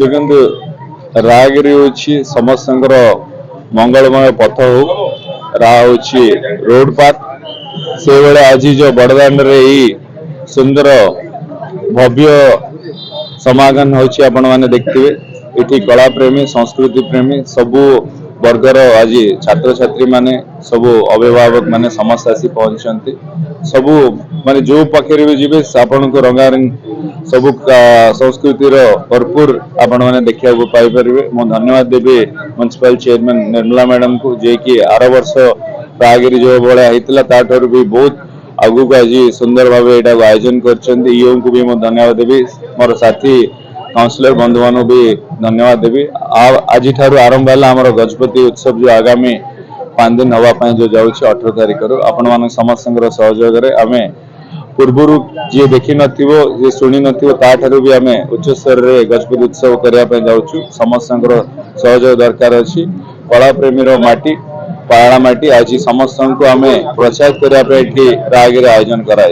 ଦେଖନ୍ତୁ ରାଗିରି ହେଉଛି ସମସ୍ତଙ୍କର ମଙ୍ଗଳମୟ ପଥ ହଉ ରା ହେଉଛି ରୋଡ ପାଥ ସେଇଭଳି ଆଜି ଯୋଉ ବଡଦାଣ୍ଡରେ ଏଇ ସୁନ୍ଦର ଭବ୍ୟ ସମାଗମ ହେଉଛି ଆପଣ ମାନେ ଦେଖିଥିବେ ଏଠି କଳା ପ୍ରେମୀ ସଂସ୍କୃତି ପ୍ରେମୀ ସବୁ ବର୍ଗର ଆଜି ଛାତ୍ରଛାତ୍ରୀ ମାନେ ସବୁ ଅଭିଭାବକ ମାନେ ସମସ୍ତେ ଆସି ପହଞ୍ଚିଛନ୍ତି ସବୁ ମାନେ ଯୋଉ ପାଖରେ ବି ଯିବେ ଆପଣଙ୍କୁ ରଙ୍ଗାରଙ୍ଗ ସବୁ ସଂସ୍କୃତିର ଭରପୁର ଆପଣ ମାନେ ଦେଖିବାକୁ ପାଇପାରିବେ ମୁଁ ଧନ୍ୟବାଦ ଦେବି म्युनिसिपल चेयरमैन निर्मला मैडम को जे कि आर वर्ष रागिरी जो भाया होता ताठू भी बहुत आगू को आज सुंदर भाव यहाँ आयोजन कर को भी मुझे धन्यवाद देवी मोर साथी काउंसिलर बंधु मान भी धन्यवाद देवी आज आरंभ है आम गजपति उत्सव जो आगामी 5 दिन हवापाई जो जाऊँ 18 तारिख आपण मान समस्त सहयोग आम पूर्वर जी देखी नथिबो जे सुनी नथिबो ताठारु भी आमे उच्च स्तर रे गजपति उत्सव करबा जाउछु समस्त सहयोग दरकार अछि कला प्रेमी माटी पाड़ा माटी आज समस्त को आमे प्रोत्साहित करबा रागिर आयोजन करा